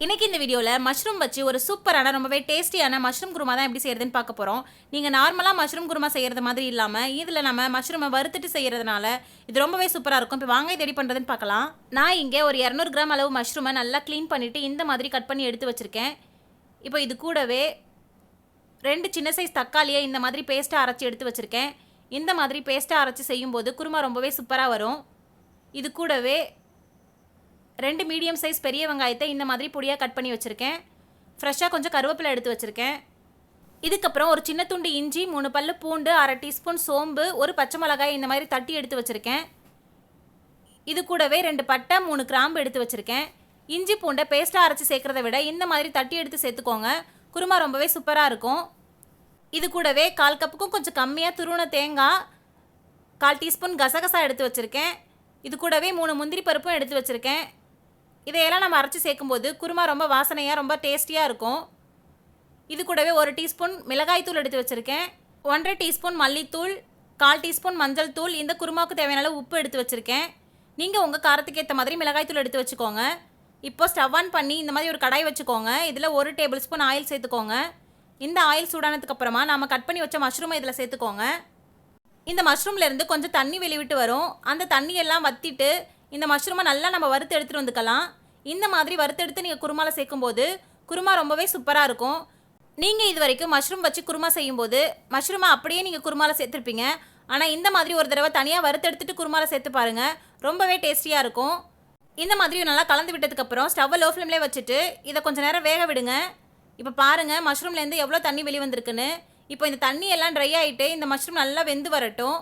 இன்னைக்கு இந்த வீடியோவில் மஷ்ரூம் வச்சு ஒரு சூப்பரான ரொம்பவே டேஸ்டியான மஷ்ரூம் குருமா தான் எப்படி செய்யறதுன்னு பார்க்க போகிறோம். நீங்கள் நார்மலாக மஷ்ரூம் குருமா செய்கிறது மாதிரி இல்லாமல் இதில் நம்ம மஷ்ரூமை வறுத்துட்டு செய்கிறதுனால இது ரொம்பவே சூப்பராக இருக்கும். இப்போ வாங்க இது எப்படி பண்ணுறதுன்னு பார்க்கலாம். நான் இங்கே ஒரு 200 கிராம் அளவு மஷ்ரூமை நல்லா க்ளீன் பண்ணிவிட்டு இந்த மாதிரி கட் பண்ணி எடுத்து வச்சுருக்கேன். இப்போ இது கூடவே 2 சின்ன சைஸ் தக்காளியை இந்த மாதிரி பேஸ்ட்டாக அரைச்சி எடுத்து வச்சுருக்கேன். இந்த மாதிரி பேஸ்ட்டாக அரைச்சி செய்யும்போது குருமா ரொம்பவே சூப்பராக வரும். இது கூடவே 2 மீடியம் சைஸ் பெரிய வெங்காயத்தை இந்த மாதிரி பொடியாக கட் பண்ணி வச்சுருக்கேன். ஃப்ரெஷ்ஷாக கொஞ்சம் கருவேப்பிலை எடுத்து வச்சுருக்கேன். இதுக்கப்புறம் ஒரு சின்ன துண்டு இஞ்சி, 3 பல்லு பூண்டு, 1/2 டீஸ்பூன் சோம்பு, ஒரு பச்சை மிளகாய் இந்த மாதிரி தட்டி எடுத்து வச்சுருக்கேன். இது கூடவே 2 பட்டை, 3 கிராம்பு எடுத்து வச்சுருக்கேன். இஞ்சி பூண்டை பேஸ்ட்டாக அரைச்சி சேர்க்குறத விட இந்த மாதிரி தட்டி எடுத்து சேர்த்துக்கோங்க. குருமா ரொம்பவே சூப்பராக இருக்கும். இது கூடவே 1/4 கப்புக்கும் கொஞ்சம் கம்மியாக துருவன தேங்காய், 1/4 டீஸ்பூன் கசகசா எடுத்து வச்சுருக்கேன். இது கூடவே 3 முந்திரி பருப்பும் எடுத்து வச்சுருக்கேன். இதையெல்லாம் நம்ம அரைச்சி சேர்க்கும்போது குருமா ரொம்ப வாசனையாக ரொம்ப டேஸ்டியாக இருக்கும். இது கூடவே 1 டீஸ்பூன் மிளகாய்த்தூள் எடுத்து வச்சுருக்கேன். 1/2 டீஸ்பூன் மல்லித்தூள், 1/4 டீஸ்பூன் மஞ்சள் தூள், இந்த குருமாவுக்கு தேவையான அளவு உப்பு எடுத்து வச்சுருக்கேன். நீங்கள் உங்கள் காரத்துக்கு ஏற்ற மாதிரி மிளகாய்த்தூள் எடுத்து வச்சுக்கோங்க. இப்போ ஸ்டவ் ஆன் பண்ணி இந்த மாதிரி ஒரு கடாய் வச்சுக்கோங்க. இதில் 1 டேபிள் ஸ்பூன் ஆயில் சேர்த்துக்கோங்க. இந்த ஆயில் சூடானதுக்கப்புறமா நம்ம கட் பண்ணி வச்ச மஷ்ரூமை இதில் சேர்த்துக்கோங்க. இந்த மஷ்ரூம்லேருந்து கொஞ்சம் தண்ணி வெளிவிட்டு வரும். அந்த தண்ணியெல்லாம் வற்றிட்டு இந்த மஷ்ரூமை நல்லா நம்ம வறுத்து எடுத்துகிட்டு வந்துக்கலாம். இந்த மாதிரி வறுத்தெடுத்து நீங்கள் குருமாவில் சேர்க்கும்போது குருமா ரொம்பவே சூப்பராக இருக்கும். நீங்கள் இது வரைக்கும் மஷ்ரூம் வச்சு குருமா செய்யும்போது மஷ்ரூமை அப்படியே நீங்கள் குருமாவில் சேர்த்துருப்பீங்க. ஆனால் இந்த மாதிரி ஒரு தடவை தனியாக வறுத்தெடுத்துட்டு குருமாவில் சேர்த்து பாருங்கள், ரொம்பவே டேஸ்டியாக இருக்கும். இந்த மாதிரி நல்லா கலந்து விட்டதுக்கப்புறம் ஸ்டவ்வை லோ ஃப்ளேம்லேயே வச்சுட்டு இதை கொஞ்சம் நேரம் வேக விடுங்க. இப்போ பாருங்கள் மஷ்ரூம்லேருந்து எவ்வளோ தண்ணி வெளியே வந்திருக்குன்னு. இப்போ இந்த தண்ணி எல்லாம் ட்ரை ஆகிட்டு இந்த மஷ்ரூம் நல்லா வெந்து வரட்டும்.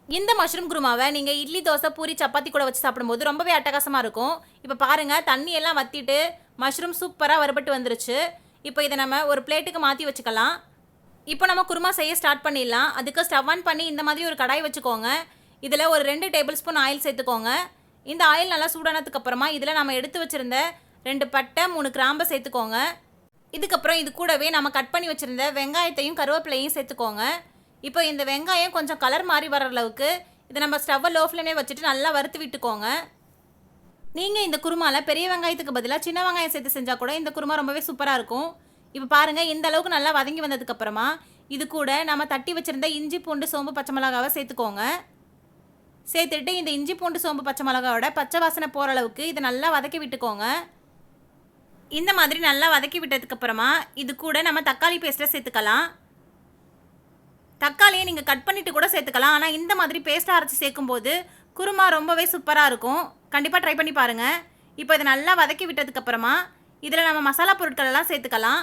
இந்த மஷ்ரூம் குருமாவை நீங்கள் இட்லி, தோசை, பூரி, சப்பாத்தி கூட வச்சு சாப்பிடும்போது ரொம்பவே அட்டகாசமாக இருக்கும். இப்போ பாருங்கள் தண்ணி எல்லாம் வற்றிட்டு மஷ்ரூம் சூப்பராக வறுபட்டு வந்துருச்சு. இப்போ இதை நம்ம ஒரு பிளேட்டுக்கு மாற்றி வச்சுக்கலாம். இப்போ நம்ம குருமா செய்ய ஸ்டார்ட் பண்ணிடலாம். அதுக்கு ஸ்டவ் ஆன் பண்ணி இந்த மாதிரி ஒரு கடாய் வச்சுக்கோங்க. இதில் ஒரு 2 டேபிள் ஸ்பூன் ஆயில் சேர்த்துக்கோங்க. இந்த ஆயில் நல்லா சூடானதுக்கப்புறமா இதில் நம்ம எடுத்து வச்சுருந்த 2 பட்டை, 3 கிராம்பை சேர்த்துக்கோங்க. இதுக்கப்புறம் இது கூடவே நம்ம கட் பண்ணி வச்சுருந்த வெங்காயத்தையும் கருவேப்பிலையும் சேர்த்துக்கோங்க. இப்போ இந்த வெங்காயம் கொஞ்சம் கலர் மாறி வர அளவுக்கு இதை நம்ம ஸ்டவ்வை லோ ஃப்ளேமே வச்சுட்டு நல்லா வறுத்து விட்டுக்கோங்க. நீங்கள் இந்த குருமாவில் பெரிய வெங்காயத்துக்கு பதிலாக சின்ன வெங்காயம் சேர்த்து செஞ்சால் கூட இந்த குருமா ரொம்பவே சூப்பராக இருக்கும். இப்போ பாருங்கள் இந்த அளவுக்கு நல்லா வதங்கி வந்ததுக்கப்புறமா இது கூட நம்ம தட்டி வச்சுருந்த இஞ்சி, பூண்டு, சோம்பு, பச்சை மிளகாவை சேர்த்துக்கோங்க. சேர்த்துட்டு இந்த இஞ்சி, பூண்டு, சோம்பு, பச்சை மிளகாவோட பச்சை வாசனை போகிற அளவுக்கு இதை நல்லா வதக்கி விட்டுக்கோங்க. இந்த மாதிரி நல்லா வதக்கி விட்டதுக்கப்புறமா இது கூட நம்ம தக்காளி பேஸ்ட்டை சேர்த்துக்கலாம். தக்காளியை நீங்கள் கட் பண்ணிவிட்டு கூட சேர்த்துக்கலாம். ஆனால் இந்த மாதிரி பேஸ்ட்டாக அரைச்சி சேர்க்கும்போது குருமா ரொம்பவே சூப்பராக இருக்கும். கண்டிப்பாக ட்ரை பண்ணி பாருங்கள். இப்போ இதை நல்லா வதக்கி விட்டதுக்கப்புறமா இதில் நம்ம மசாலா பொருட்கள் எல்லாம் சேர்த்துக்கலாம்.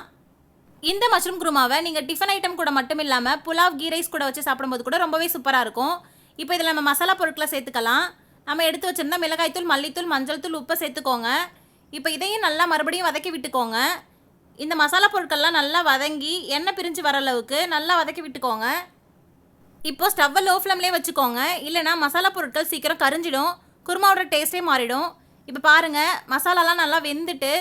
இந்த மஷ்ரூம் குருமாவை நீங்கள் டிஃபன் ஐட்டம் கூட மட்டும் இல்லாமல் புலாவ், கீ ரைஸ் கூட வச்சு சாப்பிடும்போது கூட ரொம்பவே சூப்பராக இருக்கும். இப்போ இதில் நம்ம மசாலா பொருட்களை சேர்த்துக்கலாம். நம்ம எடுத்து வச்சுருந்தா மிளகாய்த்தூள், மல்லித்தூள், மஞ்சள் தூள், உப்பை சேர்த்துக்கோங்க. இப்போ இதையும் நல்லா மறுபடியும் வதக்கி விட்டுக்கோங்க. இந்த மசாலா பொருட்கள்லாம் நல்லா வதங்கி எண்ணெய் பிரிஞ்சு வர அளவுக்கு நல்லா வதக்கி விட்டுக்கோங்க. இப்போ ஸ்டவ்வை லோ ஃப்ளேம்லேயே வச்சுக்கோங்க. இல்லைனா மசாலா பொருட்கள் சீக்கிரம் கரிஞ்சிடும், குருமாவோட டேஸ்ட்டே மாறிடும். இப்போ பாருங்கள் மசாலாலாம் நல்லா வெந்துட்டு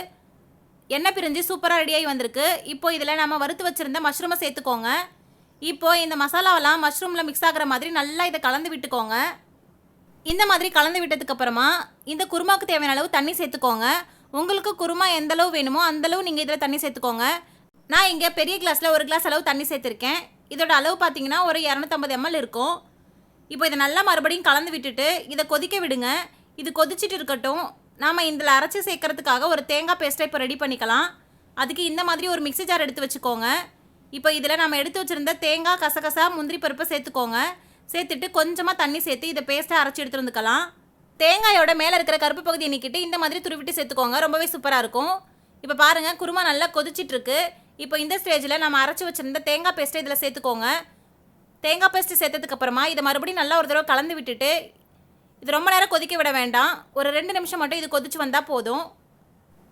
எண்ணெய் பிரிஞ்சு சூப்பராக ரெடியாகி வந்திருக்கு. இப்போ இதில் நம்ம வறுத்து வச்சுருந்த மஷ்ரூமை சேர்த்துக்கோங்க. இப்போது இந்த மசாலாவெல்லாம் மஷ்ரூமில் மிக்ஸ் ஆகிற மாதிரி நல்லா இதை கலந்து விட்டுக்கோங்க. இந்த மாதிரி கலந்து விட்டதுக்கப்புறமா இந்த குருமாவுக்கு தேவையான அளவு தண்ணி சேர்த்துக்கோங்க. உங்களுக்கு குருமா எந்தளவு வேணுமோ அந்தளவு நீங்கள் இதில் தண்ணி சேர்த்துக்கோங்க. நான் இங்கே பெரிய கிளாஸில் 1 கிளாஸ் அளவு தண்ணி சேர்த்துருக்கேன். இதோட அளவு பார்த்தீங்கன்னா ஒரு 250 ml இருக்கும். இப்போ இதை நல்லா மறுபடியும் கலந்து விட்டுட்டு இதை கொதிக்க விடுங்க. இது கொதிச்சுட்டு இருக்கட்டும். நாம் இதில் அரைச்சி சேர்க்கறதுக்காக ஒரு தேங்காய் பேஸ்ட்டை இப்போ ரெடி பண்ணிக்கலாம். அதுக்கு இந்த மாதிரி ஒரு மிக்ஸி ஜார் எடுத்து வச்சுக்கோங்க. இப்போ இதில் நம்ம எடுத்து வச்சுருந்த தேங்காய், கசகசா, முந்திரி பருப்பை சேர்த்துக்கோங்க. சேர்த்துட்டு கொஞ்சமாக தண்ணி சேர்த்து இதை பேஸ்ட்டாக அரைச்சி எடுத்துகிட்டு வந்துக்கலாம். தேங்காயோட மேலே இருக்கிற கருப்பு பகுதியை நீக்கிட்டு இந்த மாதிரி துருவிட்டு சேர்த்துக்கோங்க. ரொம்பவே சூப்பராக இருக்கும். இப்போ பாருங்கள் குருமா நல்லா கொதிச்சிட்ருக்கு. இப்போ இந்த ஸ்டேஜில் நம்ம அரைச்சி வச்சுருந்த தேங்காய் பேஸ்ட்டை இதில் சேர்த்துக்கோங்க. தேங்காய் பேஸ்ட்டு சேர்த்ததுக்கப்புறமா இதை மறுபடியும் நல்லா ஒரு தடவை கலந்து விட்டுட்டு இது ரொம்ப நேரம் கொதிக்க விட வேண்டாம். ஒரு 2 நிமிஷம் மட்டும் இது கொதிச்சு வந்தால் போதும்.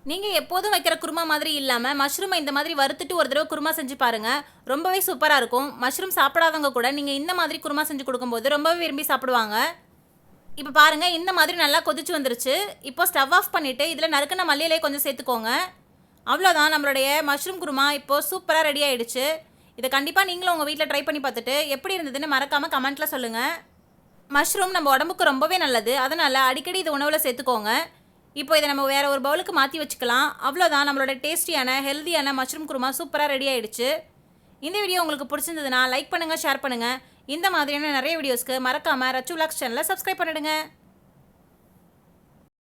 நீங்கள் எப்போதும் வைக்கிற குருமா மாதிரி இல்லாமல் மஷ்ரூமை இந்த மாதிரி வறுத்துட்டு ஒரு தடவை குருமா செஞ்சு பாருங்கள், ரொம்பவே சூப்பராக இருக்கும். மஷ்ரூம் சாப்பிடாதவங்க கூட நீங்கள் இந்த மாதிரி குருமா செஞ்சு கொடுக்கும்போது ரொம்பவே விரும்பி சாப்பிடுவாங்க. இப்போ பாருங்கள் இந்த மாதிரி நல்லா கொதிச்சு வந்துருச்சு. இப்போ ஸ்டவ் ஆஃப் பண்ணிவிட்டு இதில் நறுக்கின மல்லியிலே கொஞ்சம் சேர்த்துக்கோங்க. அவ்வளோதான், நம்மளுடைய மஷ்ரூம் குருமா இப்போது சூப்பராக ரெடி ஆகிடுச்சு. இதை கண்டிப்பாக நீங்களும் உங்கள் வீட்டில் ட்ரை பண்ணி பார்த்துட்டு எப்படி இருந்ததுன்னு மறக்காமல் கமெண்ட்டில் சொல்லுங்கள். மஷ்ரூம் நம்ம உடம்புக்கு ரொம்பவே நல்லது. அதனால் அடிக்கடி இது உணவில் சேர்த்துக்கோங்க. இப்போ இதை நம்ம வேறு ஒரு பவுலுக்கு மாற்றி வச்சுக்கலாம். அவ்வளோதான், நம்மளோட டேஸ்டியான ஹெல்தியான மஷ்ரூம் குருமா சூப்பராக ரெடி ஆகிடுச்சு. இந்த வீடியோ உங்களுக்கு பிடிச்சிருந்ததுன்னா லைக் பண்ணுங்கள், ஷேர் பண்ணுங்கள். இந்த மாதிரியான நிறைய வீடியோஸ்க்கு மறக்காமல் ரச்சு விலாக்ஸ் சேனலை சப்ஸ்கிரைப் பண்ணிடுங்க.